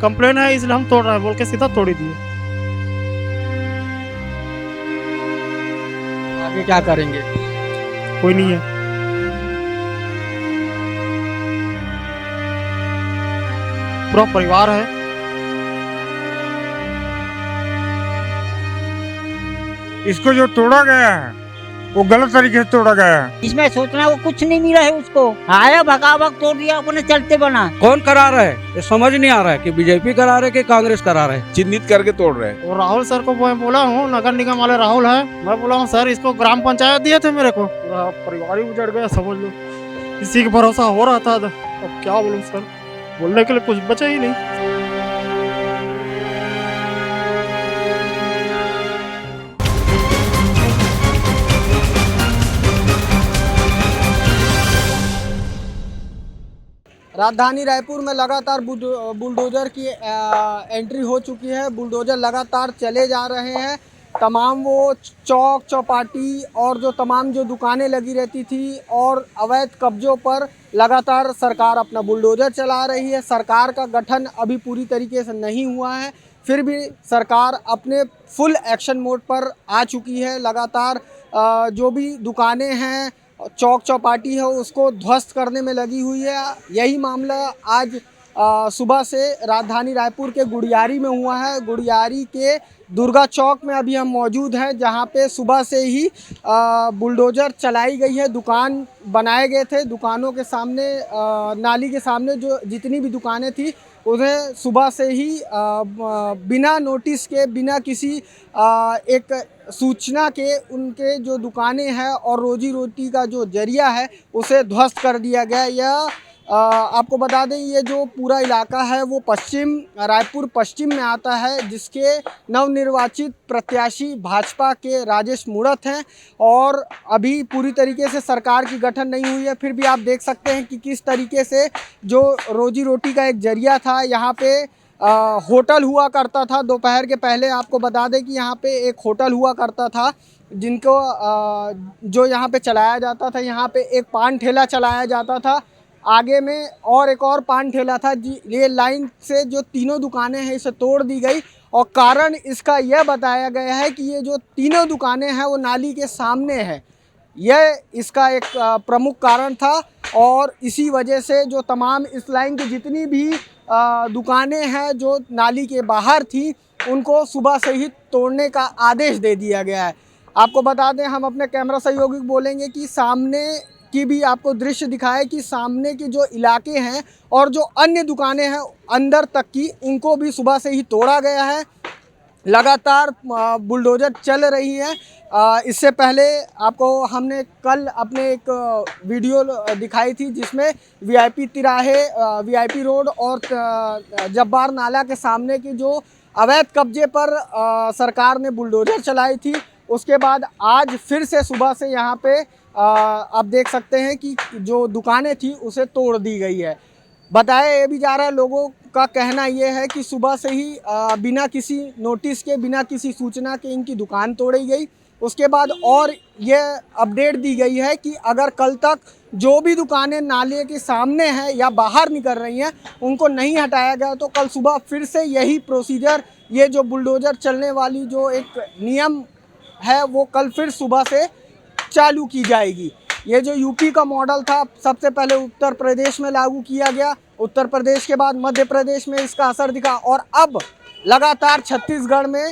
Complain है इसलिए हम तोड़ रहे हैं बोल के सीधा तोड़ ही दिए। आगे क्या करेंगे? कोई नहीं है। पूरा परिवार है। इसको जो तोड़ा गया है वो गलत तरीके से तोड़ा गया है। इसमें सोचना वो कुछ नहीं मिला है उसको, आया भगावक तोड़ दिया, अपने चलते बना। कौन करा रहा है ये समझ नहीं आ रहा है कि बीजेपी करा रहे कि कांग्रेस करा रहे। चिन्हित करके तोड़ रहे हैं। और राहुल सर को मैं बोला हूँ, नगर निगम वाले राहुल है, मैं बोला हूँ सर इसको ग्राम पंचायत दिए थे मेरे को, पूरा परिवार ही उजड़ गया समझ लो। किसी के भरोसा हो रहा था, अब क्या बोलूँ सर, बोलने के लिए कुछ बचा ही नहीं। राजधानी रायपुर में लगातार बुलडोजर की एंट्री हो चुकी है। बुलडोजर लगातार चले जा रहे हैं। तमाम वो चौक चौपाटी और जो तमाम जो दुकानें लगी रहती थी और अवैध कब्जों पर लगातार सरकार अपना बुलडोजर चला रही है। सरकार का गठन अभी पूरी तरीके से नहीं हुआ है, फिर भी सरकार अपने फुल एक्शन मोड पर आ चुकी है। लगातार जो भी दुकानें हैं, चौक चौपाटी है, उसको ध्वस्त करने में लगी हुई है। यही मामला आज सुबह से राजधानी रायपुर के गुड़ियारी में हुआ है। गुड़ियारी के दुर्गा चौक में अभी हम मौजूद हैं, जहां पे सुबह से ही बुलडोज़र चलाई गई है। दुकान बनाए गए थे, दुकानों के सामने नाली के सामने जो जितनी भी दुकानें थी उन्हें सुबह से ही बिना नोटिस के, बिना किसी एक सूचना के उनके जो दुकानें हैं और रोजी रोटी का जो जरिया है उसे ध्वस्त कर दिया गया। यह आपको बता दें, ये जो पूरा इलाका है वो रायपुर पश्चिम में आता है, जिसके नवनिर्वाचित प्रत्याशी भाजपा के राजेश मूणत हैं और अभी पूरी तरीके से सरकार की गठन नहीं हुई है। फिर भी आप देख सकते हैं कि किस तरीके से जो रोजी रोटी का एक जरिया था, यहाँ पे होटल हुआ करता था। दोपहर के पहले आपको बता दें कि यहाँ पे एक होटल हुआ करता था, जिनको जो यहाँ पे चलाया जाता था। यहाँ पे एक पान ठेला चलाया जाता था, आगे में और एक और पान ठेला था। ये लाइन से जो तीनों दुकानें हैं इसे तोड़ दी गई और कारण इसका यह बताया गया है कि ये जो तीनों दुकानें हैं वो नाली के सामने है। यह इसका एक प्रमुख कारण था और इसी वजह से जो तमाम इस लाइन की जितनी भी दुकानें हैं जो नाली के बाहर थी, उनको सुबह से ही तोड़ने का आदेश दे दिया गया है। आपको बता दें, हम अपने कैमरा सहयोगी बोलेंगे कि सामने की भी आपको दृश्य दिखाए कि सामने के जो इलाके हैं और जो अन्य दुकानें हैं अंदर तक की, उनको भी सुबह से ही तोड़ा गया है। लगातार बुलडोजर चल रही है। इससे पहले आपको हमने कल अपने एक वीडियो दिखाई थी जिसमें वीआईपी तिराहे, वीआईपी रोड और जब्बार नाला के सामने की जो अवैध कब्जे पर सरकार ने बुलडोजर चलाई थी। उसके बाद आज फिर से सुबह से यहाँ पे आप देख सकते हैं कि जो दुकानें थी उसे तोड़ दी गई है। बताया ये भी जा रहा है, लोगों का कहना ये है कि सुबह से ही बिना किसी नोटिस के, बिना किसी सूचना के इनकी दुकान तोड़ी गई। उसके बाद और ये अपडेट दी गई है कि अगर कल तक जो भी दुकानें नाले के सामने हैं या बाहर निकल रही हैं उनको नहीं हटाया गया तो कल सुबह फिर से यही प्रोसीजर, ये जो बुलडोज़र चलने वाली जो एक नियम है वो कल फिर सुबह से चालू की जाएगी। ये जो यूपी का मॉडल था, सबसे पहले उत्तर प्रदेश में लागू किया गया, उत्तर प्रदेश के बाद मध्य प्रदेश में इसका असर दिखा और अब लगातार छत्तीसगढ़ में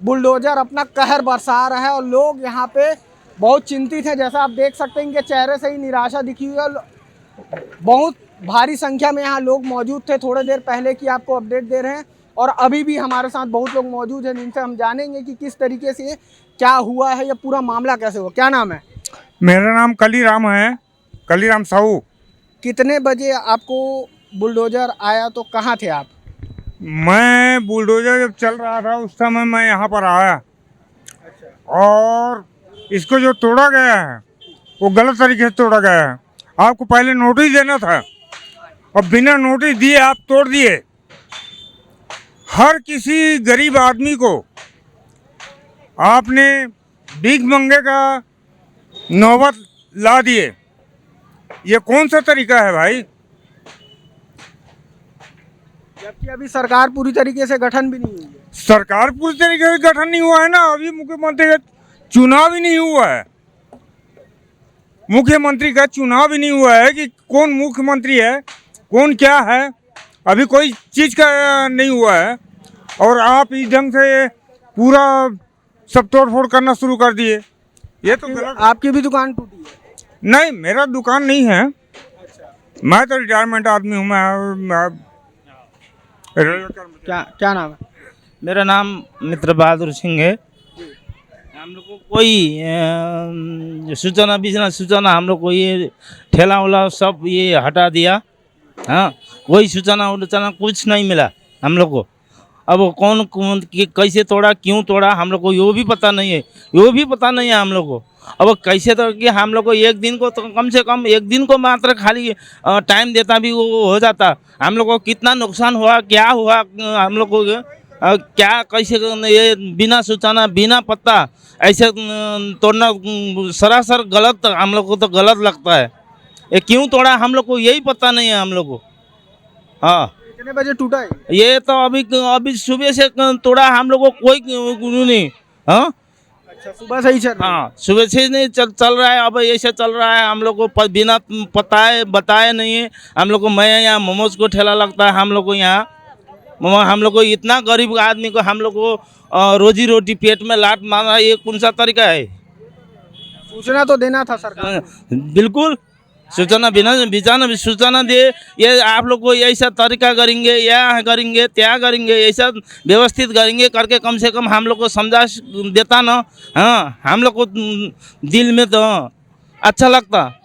बुलडोजर अपना कहर बरसा रहा है और लोग यहाँ पे बहुत चिंतित हैं। जैसा आप देख सकते हैं, इनके चेहरे से ही निराशा दिखी हुई है। बहुत भारी संख्या में यहाँ लोग मौजूद थे, थोड़ी देर पहले की आपको अपडेट दे रहे हैं और अभी भी हमारे साथ बहुत लोग मौजूद हैं, जिनसे हम जानेंगे कि किस तरीके से क्या हुआ है, ये पूरा मामला कैसे हुआ। क्या नाम है? मेरा नाम कलीराम है, कलीराम साहू। कितने बजे आपको बुलडोजर आया, तो कहाँ थे आप? मैं बुलडोजर जब चल रहा था उस समय मैं यहाँ पर आया और इसको जो तोड़ा गया है वो गलत तरीके से तोड़ा गया है। आपको पहले नोटिस देना था और बिना नोटिस दिए आप तोड़ दिए। हर किसी गरीब आदमी को आपने भीख मंगे का नौबत ला दिए। ये कौन सा तरीका है भाई? जबकि अभी सरकार पूरी तरीके से गठन भी नहीं हुई है। सरकार पूरी तरीके से गठन नहीं हुआ है ना, अभी मुख्यमंत्री का चुनाव ही नहीं हुआ है। मुख्यमंत्री का चुनाव ही नहीं हुआ है कि कौन मुख्यमंत्री है, कौन क्या है, अभी कोई चीज़ का नहीं हुआ है। और आप इस ढंग से पूरा सब तोड़ फोड़ करना शुरू कर दिए, ये तो गलत। आपकी भी दुकान टूटी है? नहीं, मेरा दुकान नहीं है, मैं तो रिटायरमेंट आदमी हूँ। मैं क्या क्या नाम है? मेरा नाम मित्र बहादुर सिंह है। हम लोग को कोई सूचना हम लोग को ये ठेला वाला सब ये हटा दिया। हाँ, कोई सूचना कुछ नहीं मिला हम लोग को। अब वो कौन कैसे तोड़ा, क्यों तोड़ा, हम लोग को यो भी पता नहीं है, हम लोग को। अब कैसे तोड़ के हम लोग को एक दिन को तो कम से कम एक दिन को मात्र खाली टाइम देता भी वो हो जाता। हम लोग को कितना नुकसान हुआ, क्या हुआ, हम लोग को क्या कैसे ये बिना सूचना बिना पता ऐसे तोड़ना सरासर गलत, हम लोग को तो गलत लगता है। ये क्यों तोड़ा हम लोग को यही पता नहीं है हम लोग को। हाँ, कितने बजे टूटा है? ये तो अभी सुबह से तोड़ा हम लोग को कोई नहीं। हाँ, अच्छा, सुबह से ही चल रहा है? हाँ, सुबह से नहीं चल रहा है। अब ऐसे चल रहा है, हम लोग को बिना बताए नहीं है। हम लोग को मैं यहाँ मोमोज को ठेला लगता है हम लोग को यहाँ। हम लोग को इतना गरीब आदमी को हम लोग को रोजी रोटी पेट में लात मारना ये कौन सा तरीका है? सूचना तो देना था सरकार को। बिल्कुल सूचना दे। ये आप लोग को ऐसा तरीका करेंगे, या करेंगे त्या करेंगे, ऐसा व्यवस्थित करेंगे करके कम से कम हम लोग को समझा देता ना। हाँ, हम लोग को दिल में तो अच्छा लगता।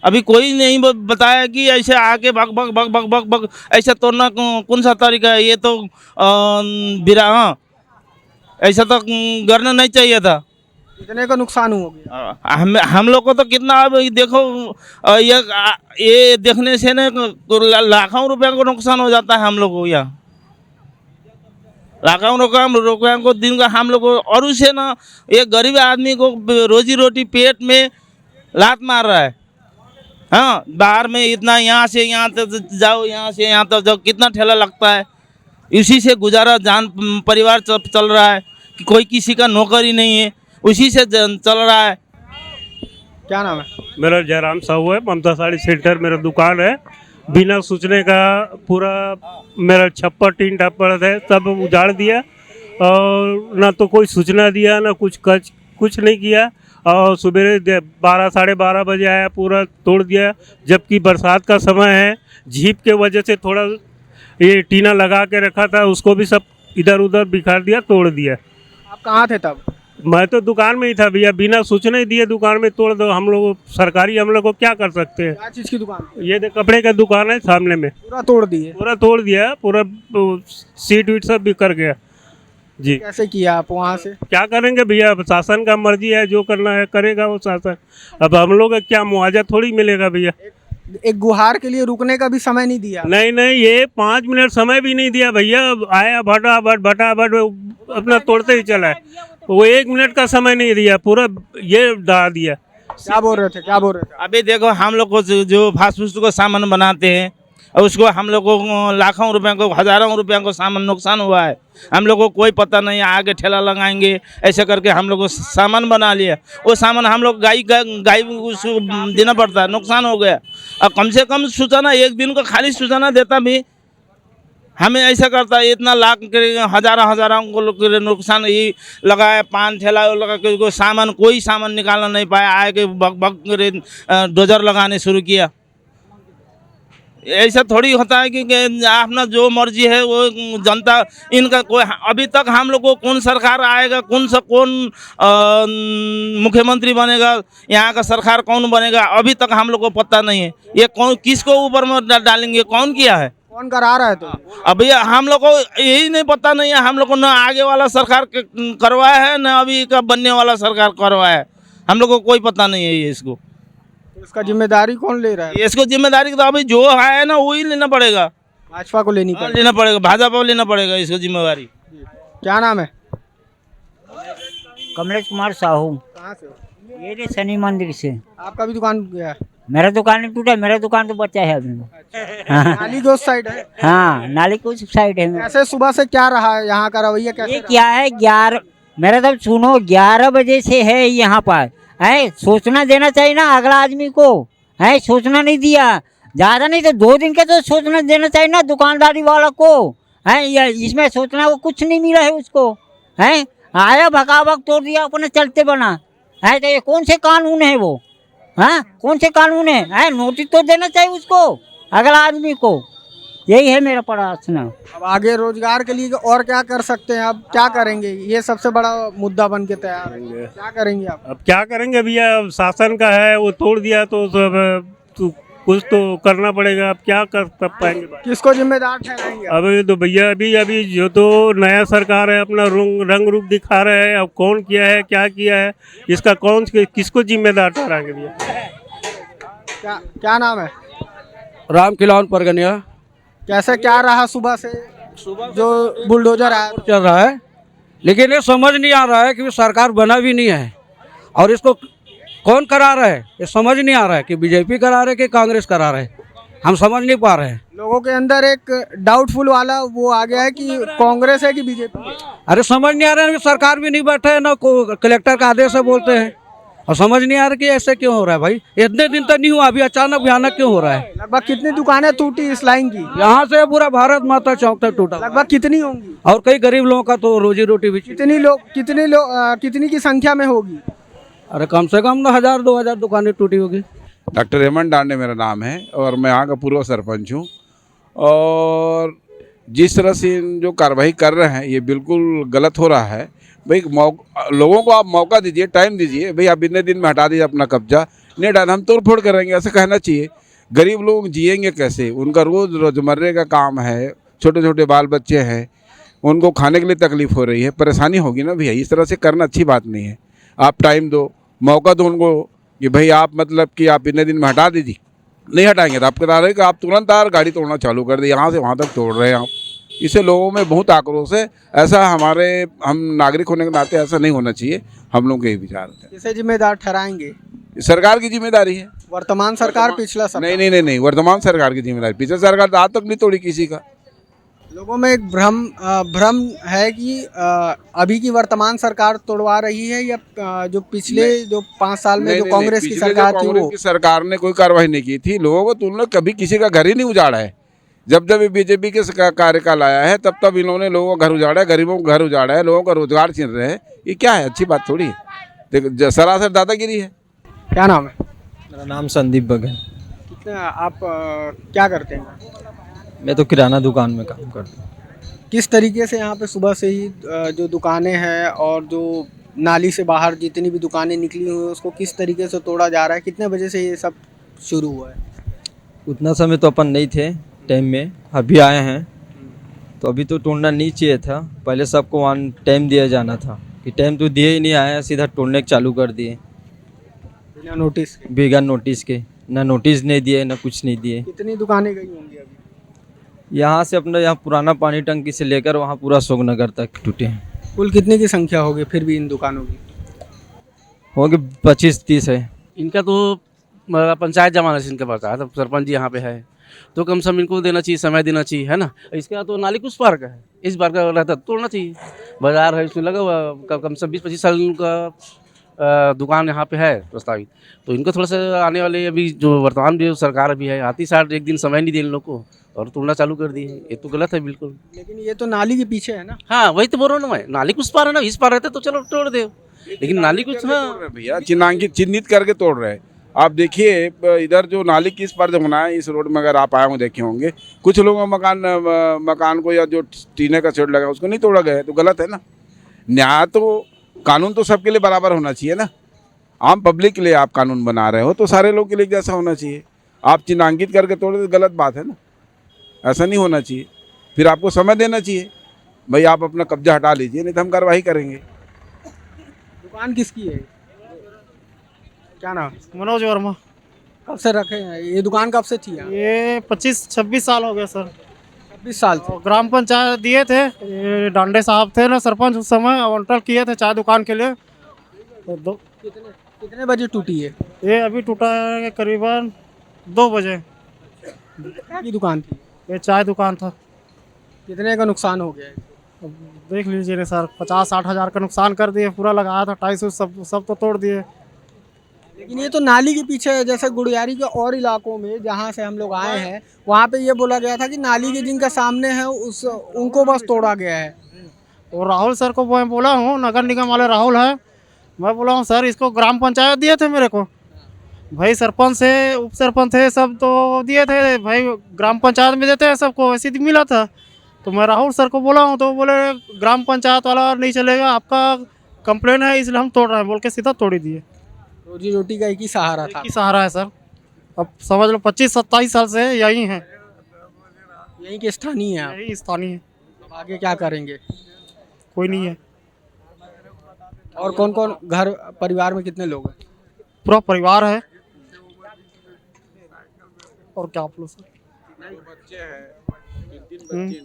अभी कोई नहीं बताया कि ऐसे आके भग भग भग भग भग भग ऐसा तोड़ना कौन सा तरीका है? ये तो हाँ, ऐसा तो करना नहीं चाहिए था। कितने का नुकसान हो गया? हम लोग को तो कितना, अब देखो ये देखने से ना लाखों रुपया को नुकसान हो जाता है हम लोग को। यहाँ लाखों रुपया को दिन का हम लोग को, और उसे ना ये गरीब आदमी को रोजी रोटी पेट में लात मार रहा है। हाँ, बाहर में इतना यहाँ से यहाँ तक जाओ, यहाँ से यहाँ तक जाओ, कितना ठेला लगता है। इसी से गुजारा जान परिवार चल रहा है कि कोई किसी का नौकरी नहीं है, उसी से चल रहा है। क्या नाम है? मेरा जयराम साहू है, ममता साड़ी सेंटर मेरा दुकान है। बिना सूचने का पूरा मेरा छप्पर टीन टप्पर है सब उजाड़ दिया, और ना तो कोई सूचना दिया, ना कुछ नहीं किया। और सुबह 12 साढ़े 12 बजे आया, पूरा तोड़ दिया। जबकि बरसात का समय है, झीप के वजह से थोड़ा ये टीना लगा के रखा था, उसको भी सब इधर उधर बिखार दिया, तोड़ दिया। आप कहाँ थे तब? मैं तो दुकान में ही था भैया, बिना सूचना ही दिए दुकान में तोड़ दो। हम लोग सरकारी, हम लोग को क्या कर सकते हैं? क्या चीज़ की दुकान? ये कपड़े का दुकान है सामने में, पूरा तोड़ दिए? पूरा तोड़ दिया, पूरा सीट वीट सब बिखर गया जी। कैसे किया आप वहाँ से? क्या करेंगे भैया, शासन का मर्जी है, जो करना है करेगा वो शासन। अब हम लोग का क्या मुआवजा थोड़ी मिलेगा भैया। एक गुहार के लिए रुकने का भी समय नहीं दिया? नहीं, ये 5 मिनट समय भी नहीं दिया भैया। आया भटाभट अपना तोड़ते ही चला है। वो 1 मिनट का समय नहीं दिया, पूरा ये डाल दिया। क्या बोल रहे थे? अभी देखो हम लोग को जो फास्ट फूड को सामान बनाते हैं, और उसको हम लोग को लाखों रुपए को, हज़ारों रुपयों को सामान नुकसान हुआ है। हम लोग को कोई पता नहीं, आगे ठेला लगाएंगे ऐसे करके हम लोग को सामान बना लिया। वो सामान हम लोग गाय उसको देना पड़ता है, नुकसान हो गया। अब कम से कम सूचना, एक दिन को खाली सूचना देता भी हमें ऐसा करता है। इतना लाख हज़ारों को नुकसान ही लगाया, पान ठेला लगा के कोई सामान निकालना नहीं पाया, आए के बग बग डोजर लगाने शुरू किया। ऐसा थोड़ी होता है कि अपना जो मर्जी है वो जनता, इनका कोई अभी तक हम लोग को कौन सरकार आएगा, कौन मुख्यमंत्री बनेगा, यहाँ का सरकार कौन बनेगा, अभी तक हम लोग को पता नहीं है। ये कौन किसको ऊपर में डालेंगे, कौन किया है, कौन करा रहा है? तो अभी हम लोग को यही नहीं पता नहीं है। हम लोग को न आगे वाला सरकार करवाया है, न अभी का बनने वाला सरकार करवाया है। हम लोग को कोई पता नहीं है ये। इसको इसका जिम्मेदारी कौन ले रहा है? इसको जिम्मेदारी तो अभी जो है ना वही लेना पड़ेगा, भाजपा को लेनी लेना पड़ेगा, भाजपा को लेना पड़ेगा इसको जिम्मेवारी। क्या नाम है? कमलेश कुमार साहू, कहाँ से हो? ये रे शनि मंदिर से। आपका भी दुकान गया है? मेरा दुकान नहीं टूटा, मेरा दुकान तो बचा है अभी। हाँ नाली के उस साइड है। हाँ, नाली कुछ साइड है मेरा। कैसे सुबह से क्या रहा है यहाँ का रवैया, कैसे ये रहा? क्या है 11, मेरा तो सुनो 11 बजे से है यहाँ पर। है सोचना देना चाहिए ना अगला आदमी को, है सोचना नहीं दिया, ज़्यादा नहीं तो 2 दिन के तो सोचना देना चाहिए ना दुकानदारी वाला को। है या इसमें सोचना वो कुछ नहीं मिला है उसको। है आया भगावक तोड़ दिया, अपने चलते बना। है तो ये कौन से कानून है वो? हाँ कौन से कानून है? नोटिस तो देना चाहिए उसको अगला आदमी को। यही है मेरा प्रश्न। अब आगे रोजगार के लिए और क्या कर सकते हैं, अब क्या करेंगे, ये सबसे बड़ा मुद्दा बन के तैयार है। क्या करेंगे आप? अब क्या करेंगे भैया, अब शासन का है वो तोड़ दिया तो सब तो कुछ तो करना पड़ेगा। अब क्या कर पाएंगे? किसको जिम्मेदार ठहराएंगे आप? अब तो भैया अभी जो तो नया सरकार है अपना रंग रूप दिखा रहे हैं। अब कौन किया है क्या किया है इसका किसको जिम्मेदार ठहराएंगे भैया? क्या नाम है? राम खिलावन परगनिया कैसे क्या रहा सुबह से जो बुलडोजर आया? चल रहा है, लेकिन ये समझ नहीं आ रहा है कि सरकार बना भी नहीं है और इसको कौन करा रहा है, ये समझ नहीं आ रहा है कि बीजेपी करा रहे कि कांग्रेस करा रहे, हम समझ नहीं पा रहे हैं। लोगों के अंदर एक डाउटफुल वाला वो आ गया है कि कांग्रेस है कि बीजेपी है। अरे समझ नहीं आ रहा है कि सरकार भी नहीं बैठे है ना, कलेक्टर का आदेश है बोलते हैं, और समझ नहीं आ रहा कि ऐसे क्यों हो रहा है भाई। इतने दिन तक नहीं हुआ, अभी अचानक भयानक क्यों हो रहा है? लगभग कितनी दुकानें टूटी इस लाइन की? यहाँ से पूरा भारत माता चौक तक टूटा, लगभग कितनी होंगी? और कई गरीब लोगों का तो रोजी रोटी भी। कितनी की संख्या में होगी? अरे कम से कम ना 1000-2000 दुकानें टूटी होगी। डॉक्टर हेमंत डांडे मेरा नाम है और मैं यहाँ का पूर्व सरपंच हूँ। और जिस तरह से जो कार्रवाई कर रहे हैं ये बिल्कुल गलत हो रहा है। भाई लोगों को आप मौका दीजिए, टाइम दीजिए। भाई आप इतने दिन में हटा दीजिए अपना कब्जा, नहीं हटाना हम तोड़ फोड़ करेंगे, ऐसा कहना चाहिए। गरीब लोग जिएंगे कैसे? उनका रोज़मर्रे का काम है, छोटे छोटे बाल बच्चे हैं, उनको खाने के लिए तकलीफ़ हो रही है, परेशानी होगी ना भैया। इस तरह से करना अच्छी बात नहीं है। आप टाइम दो, मौका दो उनको कि भाई आप मतलब कि आप इतने दिन में हटा दीजिए। नहीं हटाएंगे तो आप बता रहे कि आप तुरंत आर गाड़ी तोड़ना चालू कर दें, यहाँ से वहाँ तक तोड़ रहे हैं आप। इससे लोगों में बहुत आक्रोश है। ऐसा हम नागरिक होने के नाते ऐसा नहीं होना चाहिए। हम लोग के ही विचार है। किसे जिम्मेदार ठहराएंगे? सरकार की जिम्मेदारी है। वर्तमान सरकार, पिछला सरकार? नहीं, वर्तमान सरकार की जिम्मेदारी। पिछले सरकार तो आज तक नहीं तोड़ी किसी का। लोगों में एक भ्रम है कि अभी की वर्तमान सरकार तोड़वा रही है या जो पिछले जो 5 साल में जो कांग्रेस की सरकार थी वो? कांग्रेस की सरकार ने कोई कार्रवाई नहीं की थी। लोगों को तुमने कभी किसी का घर ही नहीं उजाड़ा है। जब ये बीजेपी के कार्यकाल आया है तब इन्होंने लोगों का घर उजाड़ा है, गरीबों का घर उजाड़ा है, लोगों का रोजगार छीन रहे हैं। ये क्या है? अच्छी बात थोड़ी है। देखो सरासर दादागिरी है। क्या नाम है? मेरा नाम संदीप बघेल। आप क्या करते हैं? मैं तो किराना दुकान में काम करता हूँ। किस तरीके से यहाँ पे सुबह से ही जो दुकानें हैं और जो नाली से बाहर जितनी भी दुकानें निकली हुई हैं उसको किस तरीके से तोड़ा जा रहा है? कितने बजे से ये सब शुरू हुआ है? उतना समय तो अपन नहीं थे टाइम में, अभी आए हैं तो अभी तो तोड़ना नहीं चाहिए था। पहले सबको वहाँ टाइम दिया जाना था कि टाइम तो दिए ही नहीं, आया सीधा तोड़ने चालू कर दिए बिना नोटिस के। बिना नोटिस के, ना नोटिस नहीं दिए ना कुछ नहीं दिए। कितनी दुकानें गई होंगी अभी? यहाँ से अपना यहाँ पुराना पानी टंकी से लेकर वहाँ पूरा अशोकनगर तक टूटे हैं। कुल कितने की संख्या होगी फिर भी इन दुकानों की? होंगे 25-30 है। इनका तो पंचायत जमाना से इनका पड़ता है, तो सरपंच जी यहाँ पे है तो कम से कम इनको देना चाहिए, समय देना चाहिए, है ना। इसका तो नाली कुछ पार का है, इस बार का रहता तो तोड़ना चाहिए। बाजार है इसमें लगा हुआ, कम से 20-25 साल का दुकान यहाँ पे है प्रस्तावित। तो इनको थोड़ा सा आने वाले अभी जो वर्तमान जो सरकार अभी है आती साल एक दिन समय नहीं दे इन लोग को और तोड़ना चालू कर दिए। ये तो गलत है बिल्कुल। लेकिन ये तो नाली के पीछे है ना? हाँ वही तो बोल रहा हूँ मैं, नाली कुछ पार है ना, इस पार रहते तो चलो तोड़ दे, लेकिन नाली कुछ हाँ भैया चिन्हित करके तोड़ रहे हैं। आप देखिए इधर जो नाली किस पर जो बना है इस रोड में, अगर आप आए हों देखे होंगे, कुछ लोगों मकान को या जो टीने का शेड लगा उसको नहीं तोड़ा गया है, तो गलत है ना। न्याय तो कानून तो सबके लिए बराबर होना चाहिए ना। आम पब्लिक के लिए आप कानून बना रहे हो तो सारे लोग के लिए जैसा होना चाहिए। आप चिन्हांकित करके तोड़े तो गलत बात है ना, ऐसा नहीं होना चाहिए। फिर आपको समय देना चाहिए, भाई आप अपना कब्जा हटा लीजिए, नहीं तो हम कार्रवाई करेंगे। दुकान किसकी है? क्या नाम? मनोज वर्मा। कब से रखे हैं ये दुकान? कब से थी यहाँ? ये 25-26 साल हो गए सर। 26 साल से? और ग्राम पंचायत दिए थे, ये डांडे साहब थे ना सरपंच उस समय, आवंटन किए थे चाय दुकान के लिए। तो कितने बजे टूटी है? ये अभी टूटा है करीबन 2 बजे। क्या की दुकान थी? ये चाय दुकान था। कितने का नुकसान हो गया है? अब देख लीजिए ना सर, 50-60 हज़ार का नुकसान कर दिए। पूरा लगाया था टाइल्स सब तो तोड़ दिए। लेकिन ये तो नाली के पीछे है, जैसे गुड़ियारी के और इलाकों में जहाँ से हम लोग आए हैं वहाँ पे ये बोला गया था कि नाली के जिनका सामने है उस उनको बस तोड़ा गया है। और राहुल सर को मैं बोला हूँ, नगर निगम वाले राहुल है, मैं बोला हूँ सर इसको ग्राम पंचायत दिए थे मेरे को भाई, सरपंच से उप सरपंच थे सब तो दिए थे भाई, ग्राम पंचायत में देते हैं सबको, ऐसे ही मिला था। तो मैं राहुल सर को बोला हूँ तो बोले ग्राम पंचायत वाला नहीं चलेगा, आपका कंप्लेन है इसलिए हम तोड़ रहे हैं बोल के सीधा तोड़ ही दिए। रोजी रोटी का एक ही सहारा था। की सहारा है सर। अब समझ लो 25-27 साल से यही हैं, यहीं के स्थानीय है आप। यही स्थानीय है, अब आगे क्या करेंगे? कोई नहीं है। और कौन कौन घर परिवार में कितने लोग हैं? पूरा परिवार है। और क्या आप लोग सर? बच्चे हैं, 3 बच्चे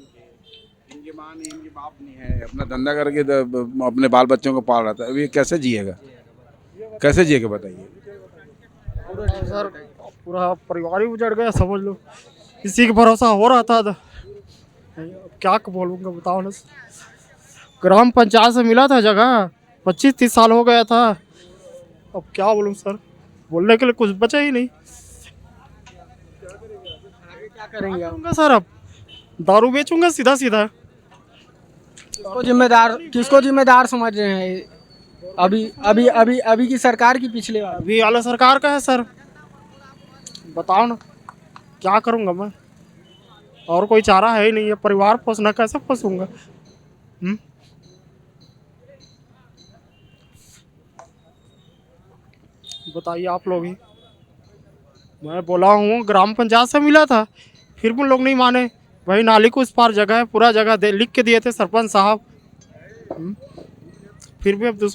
इनकी माँ नहीं, इनके बाप नहीं है, अपना धंधा करके अपने बाल बच्चों को पाल रहा था। अब ये कैसे जिएगा, कैसे जिएगा बताइए? सर पूरा परिवार ही उजड़ गया समझ लो, इसी के भरोसा हो रहा था। क्या बोलूँगा बताओ ना। ग्राम पंचायत से मिला था जगह, 25-30 साल हो गया था। अब क्या बोलूँ सर, बोलने के लिए कुछ बचा ही नहीं। क्या करेंगे आप? सर अब दारू बेचूंगा सीधा सीधा। किसको जिम्मेदार समझ रहे हैं? अभी की सरकार की पिछले वाली? अभी वाला सरकार का है सर। बताओ ना क्या करूँगा मैं, और कोई चारा है ही नहीं है। परिवार पोसना कैसे पोसूंगा? बताइए आप लोग ही। मैं बोला हूँ ग्राम पंचायत से मिला था, फिर भी लोग नहीं माने भाई। नाली को इस पार जगह है, पूरा जगह लिख के दिए थे सरपंच साहब, फिर भी अब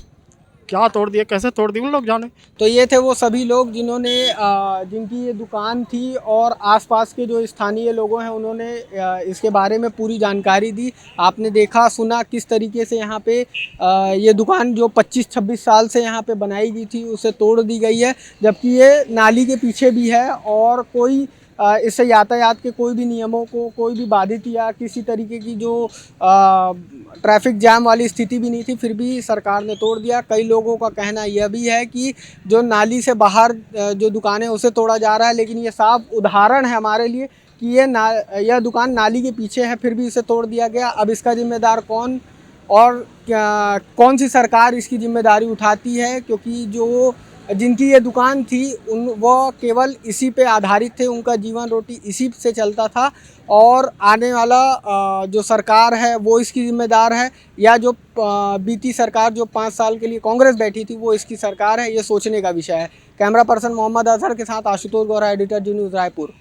क्या तोड़ दिए, कैसे तोड़ दिए उन लोग जाने। तो ये थे वो सभी लोग जिन्होंने जिनकी ये दुकान थी और आसपास के जो स्थानीय लोगों हैं उन्होंने इसके बारे में पूरी जानकारी दी। आपने देखा सुना किस तरीके से यहाँ पे ये दुकान जो 25-26 साल से यहाँ पे बनाई गई थी उसे तोड़ दी गई है, जबकि ये नाली के पीछे भी है और कोई इससे यातायात के कोई भी नियमों को कोई भी बाधित या किसी तरीके की जो ट्रैफिक जाम वाली स्थिति भी नहीं थी, फिर भी सरकार ने तोड़ दिया। कई लोगों का कहना यह भी है कि जो नाली से बाहर जो दुकानें उसे तोड़ा जा रहा है, लेकिन ये साफ उदाहरण है हमारे लिए कि यह दुकान नाली के पीछे है, फिर भी इसे तोड़ दिया गया। अब इसका जिम्मेदार कौन और कौन सी सरकार इसकी जिम्मेदारी उठाती है, क्योंकि जो जिनकी ये दुकान थी वो केवल इसी पे आधारित थे, उनका जीवन रोटी इसी से चलता था। और आने वाला जो सरकार है वो इसकी जिम्मेदार है, या जो बीती सरकार जो 5 साल के लिए कांग्रेस बैठी थी वो इसकी सरकार है, ये सोचने का विषय है। कैमरा पर्सन मोहम्मद अजहर के साथ आशुतोष गौरा, एडिटर जी न्यूज़ रायपुर।